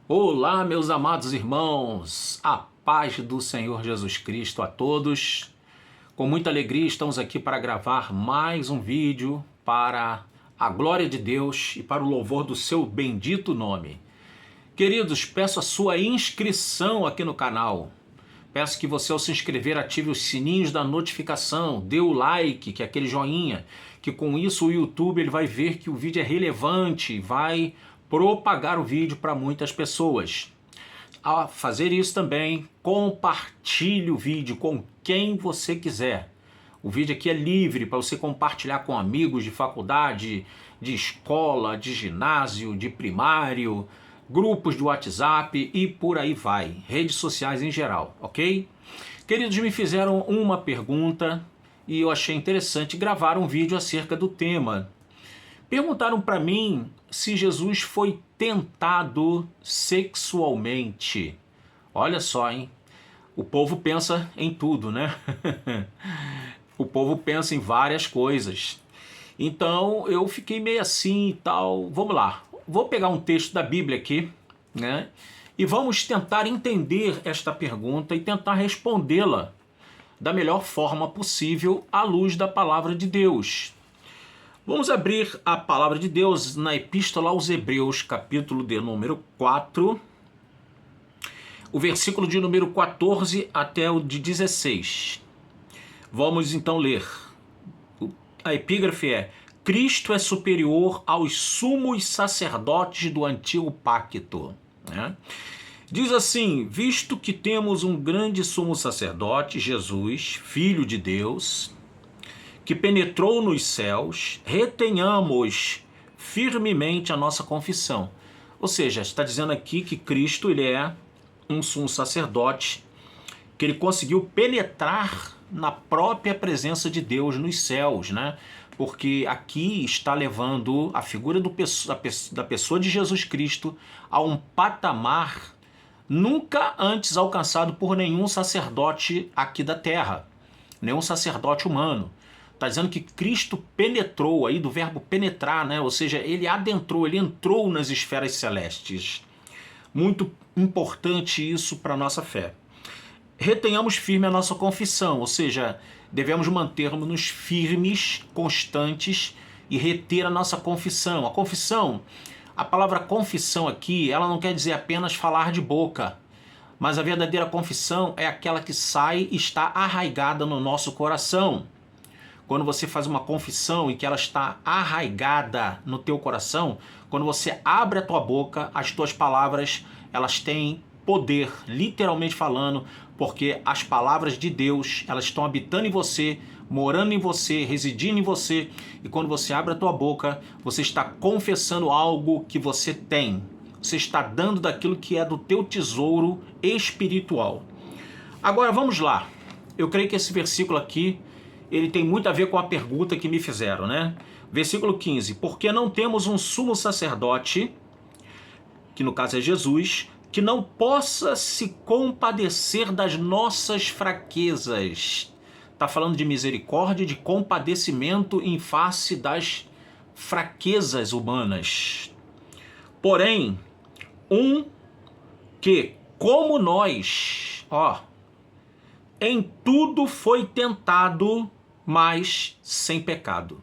Olá, meus amados irmãos, a paz do Senhor Jesus Cristo a todos. Com muita alegria estamos aqui para gravar mais um vídeo para a glória de Deus e para o louvor do seu bendito nome. Queridos, peço a sua inscrição aqui no canal. Peço que você, ao se inscrever, ative os sininhos da notificação, dê o like, que é aquele joinha, que com isso o YouTube ele vai ver que o vídeo é relevante, vai propagar o vídeo para muitas pessoas. Ao fazer isso também, compartilhe o vídeo com quem você quiser. O vídeo aqui é livre para você compartilhar com amigos de faculdade, de escola, de ginásio, de primário, grupos de WhatsApp e por aí vai, redes sociais em geral, ok? Queridos, me fizeram uma pergunta e eu achei interessante gravar um vídeo acerca do tema. Perguntaram para mim se Jesus foi tentado sexualmente. Olha só, hein? O povo pensa em tudo, né? O povo pensa em várias coisas. Então eu fiquei meio assim e tal. Vamos lá. Vou pegar um texto da Bíblia aqui, né? E vamos tentar entender esta pergunta e tentar respondê-la da melhor forma possível à luz da palavra de Deus. Vamos abrir a palavra de Deus na Epístola aos Hebreus, capítulo de número 4, o versículo de número 14 até o de 16. Vamos então ler. A epígrafe é: Cristo é superior aos sumos sacerdotes do antigo pacto. Diz assim: visto que temos um grande sumo sacerdote, Jesus, Filho de Deus, que penetrou nos céus, retenhamos firmemente a nossa confissão. Ou seja, está dizendo aqui que Cristo ele é um sumo sacerdote, que ele conseguiu penetrar na própria presença de Deus nos céus, né? Porque aqui está levando a figura da pessoa de Jesus Cristo a um patamar nunca antes alcançado por nenhum sacerdote aqui da terra, nenhum sacerdote humano. Está dizendo que Cristo penetrou, aí do verbo penetrar, né? Ou seja, ele adentrou, ele entrou nas esferas celestes. Muito importante isso para a nossa fé. Retenhamos firme a nossa confissão, ou seja, devemos manter-nos firmes, constantes e reter a nossa confissão. A confissão, a palavra confissão aqui, ela não quer dizer apenas falar de boca, mas a verdadeira confissão é aquela que sai e está arraigada no nosso coração. Quando você faz uma confissão e que ela está arraigada no teu coração, quando você abre a tua boca, as tuas palavras, elas têm poder, literalmente falando, porque as palavras de Deus, elas estão habitando em você, morando em você, residindo em você, e quando você abre a tua boca, você está confessando algo que você tem. Você está dando daquilo que é do teu tesouro espiritual. Agora vamos lá. Eu creio que esse versículo aqui ele tem muito a ver com a pergunta que me fizeram, né? Versículo 15. Porque não temos um sumo sacerdote, que no caso é Jesus, que não possa se compadecer das nossas fraquezas. Está falando de misericórdia, de compadecimento em face das fraquezas humanas. Porém, um que, como nós, em tudo foi tentado, mas sem pecado.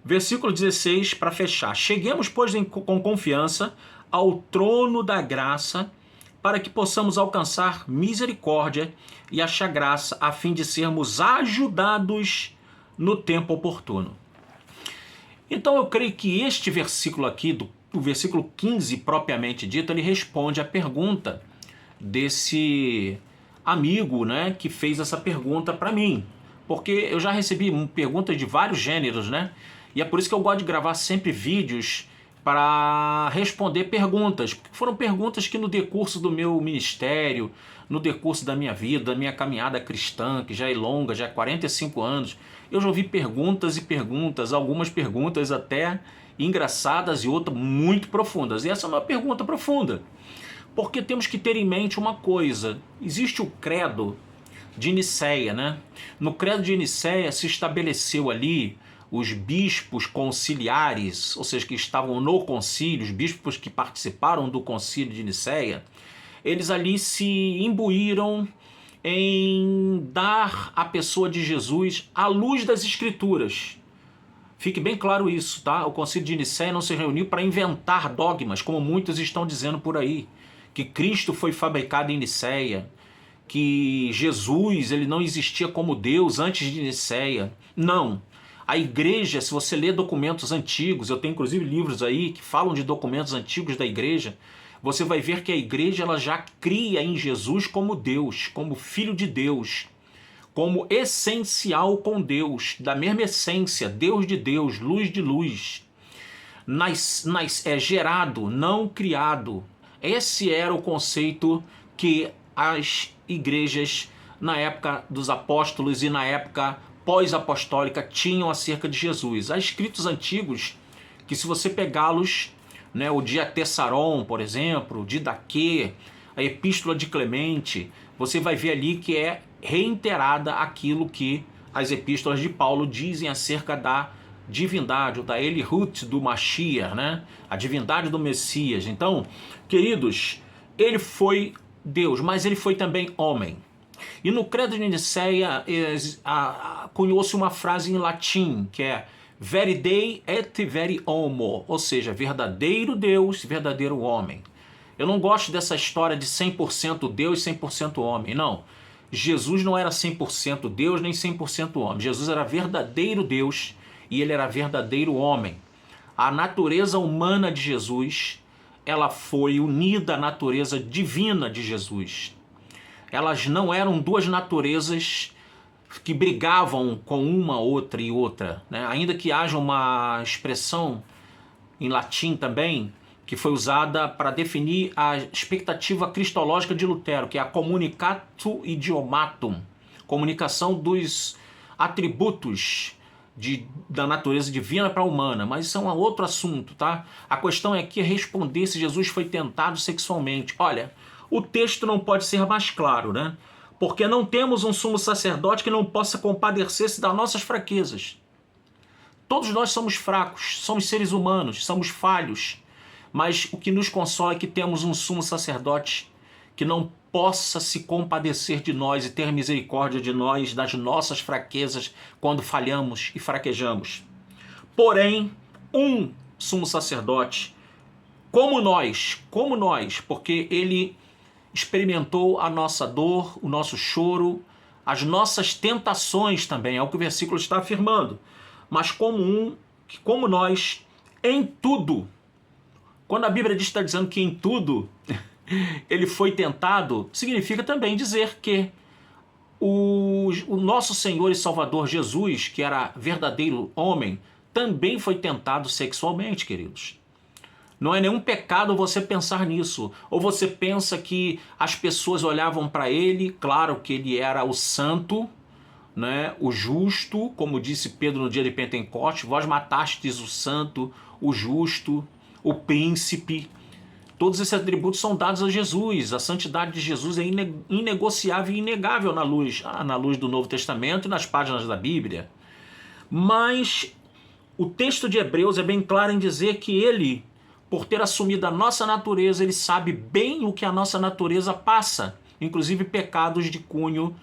Versículo 16 para fechar. Cheguemos, pois, com confiança ao trono da graça, para que possamos alcançar misericórdia e achar graça, a fim de sermos ajudados no tempo oportuno. Então eu creio que este versículo aqui, o versículo 15 propriamente dito, ele responde à pergunta desse amigo, né, que fez essa pergunta para mim, porque eu já recebi perguntas de vários gêneros, né, e é por isso que eu gosto de gravar sempre vídeos para responder perguntas, porque foram perguntas que no decurso do meu ministério, no decurso da minha vida, da minha caminhada cristã, que já é longa, já é 45 anos, eu já ouvi perguntas e perguntas, algumas perguntas até engraçadas e outras muito profundas, e essa é uma pergunta profunda. Porque temos que ter em mente uma coisa: existe o credo de Nicéia, né? No credo de Nicéia se estabeleceu ali os bispos conciliares, ou seja, que estavam no concílio, os bispos que participaram do concílio de Nicéia, eles ali se imbuíram em dar à pessoa de Jesus a luz das Escrituras. Fique bem claro isso, tá? O concílio de Nicéia não se reuniu para inventar dogmas, como muitos estão dizendo por aí, que Cristo foi fabricado em Nicéia, que Jesus ele não existia como Deus antes de Nicéia. Não. A igreja, se você ler documentos antigos, eu tenho inclusive livros aí que falam de documentos antigos da igreja, você vai ver que a igreja ela já cria em Jesus como Deus, como Filho de Deus, como essencial com Deus, da mesma essência, Deus de Deus, luz de luz, gerado, não criado. Esse era o conceito que as igrejas na época dos apóstolos e na época pós-apostólica tinham acerca de Jesus. Há escritos antigos que, se você pegá-los, né, o de Atessaron, por exemplo, o de Daquê, a Epístola de Clemente, você vai ver ali que é reiterada aquilo que as epístolas de Paulo dizem acerca da divindade, ou da Elihut do Mashiach, né? A divindade do Messias. Então, queridos, ele foi Deus, mas ele foi também homem. E no Credo de Nicéia cunhou-se uma frase em latim, que é Veri Dei et veri homo, ou seja, verdadeiro Deus, verdadeiro homem. Eu não gosto dessa história de 100% Deus e 100% homem, não. Jesus não era 100% Deus nem 100% homem. Jesus era verdadeiro Deus e ele era verdadeiro homem. A natureza humana de Jesus, ela foi unida à natureza divina de Jesus. Elas não eram duas naturezas que brigavam com uma, outra e outra, né? Ainda que haja uma expressão em latim também, que foi usada para definir a expectativa cristológica de Lutero, que é a communicatio idiomatum, comunicação dos atributos da natureza divina para a humana, mas isso é um outro assunto, tá? A questão é aqui responder se Jesus foi tentado sexualmente. Olha, o texto não pode ser mais claro, né? Porque não temos um sumo sacerdote que não possa compadecer-se das nossas fraquezas. Todos nós somos fracos, somos seres humanos, somos falhos, mas o que nos consola é que temos um sumo sacerdote que não possa se compadecer de nós e ter misericórdia de nós, das nossas fraquezas, quando falhamos e fraquejamos. Porém, um sumo sacerdote, como nós, porque ele experimentou a nossa dor, o nosso choro, as nossas tentações também, é o que o versículo está afirmando. Mas como nós, em tudo. Quando a Bíblia está dizendo que em tudo ele foi tentado, significa também dizer que o nosso Senhor e Salvador Jesus, que era verdadeiro homem, também foi tentado sexualmente, queridos. Não é nenhum pecado você pensar nisso. Ou você pensa que as pessoas olhavam para ele, claro que ele era o santo, né, o justo, como disse Pedro no dia de Pentecostes, vós matastes o santo, o justo, o príncipe. Todos esses atributos são dados a Jesus. A santidade de Jesus é inegociável e inegável na luz do Novo Testamento e nas páginas da Bíblia. Mas o texto de Hebreus é bem claro em dizer que ele, por ter assumido a nossa natureza, ele sabe bem o que a nossa natureza passa, inclusive pecados de cunho,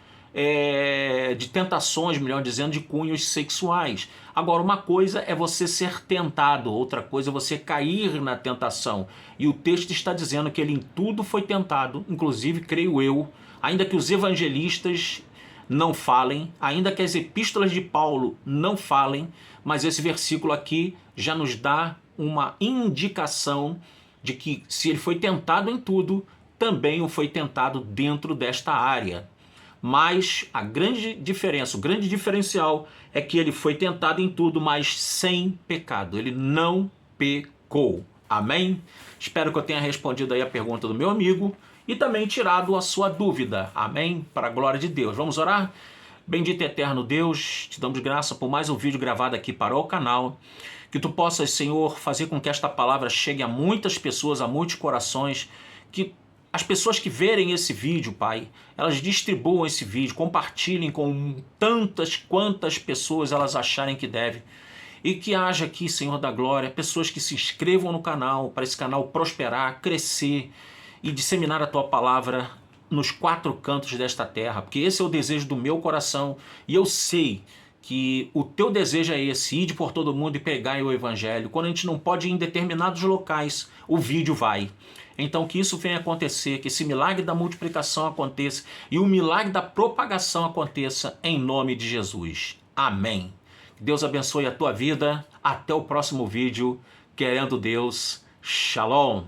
de tentações, melhor dizendo, de cunhos sexuais. Agora, uma coisa é você ser tentado, outra coisa é você cair na tentação. E o texto está dizendo que ele em tudo foi tentado, inclusive, creio eu, ainda que os evangelistas não falem, ainda que as epístolas de Paulo não falem, mas esse versículo aqui já nos dá uma indicação de que se ele foi tentado em tudo, também o foi tentado dentro desta área. Mas a grande diferença, o grande diferencial é que ele foi tentado em tudo, mas sem pecado. Ele não pecou. Amém? Espero que eu tenha respondido aí a pergunta do meu amigo e também tirado a sua dúvida. Amém? Para a glória de Deus. Vamos orar? Bendito e eterno Deus, te damos graça por mais um vídeo gravado aqui para o canal. Que tu possas, Senhor, fazer com que esta palavra chegue a muitas pessoas, a muitos corações, que as pessoas que verem esse vídeo, Pai, elas distribuam esse vídeo, compartilhem com tantas quantas pessoas elas acharem que devem. e que haja aqui, Senhor da Glória, pessoas que se inscrevam no canal, para esse canal prosperar, crescer e disseminar a Tua palavra nos 4 cantos desta terra, porque esse é o desejo do meu coração e eu sei que o Teu desejo é esse, ide por todo mundo e pregai o Evangelho. Quando a gente não pode ir em determinados locais, o vídeo vai. Então que isso venha acontecer, que esse milagre da multiplicação aconteça e o milagre da propagação aconteça em nome de Jesus. Amém. Deus abençoe a tua vida. Até o próximo vídeo. Querendo Deus. Shalom.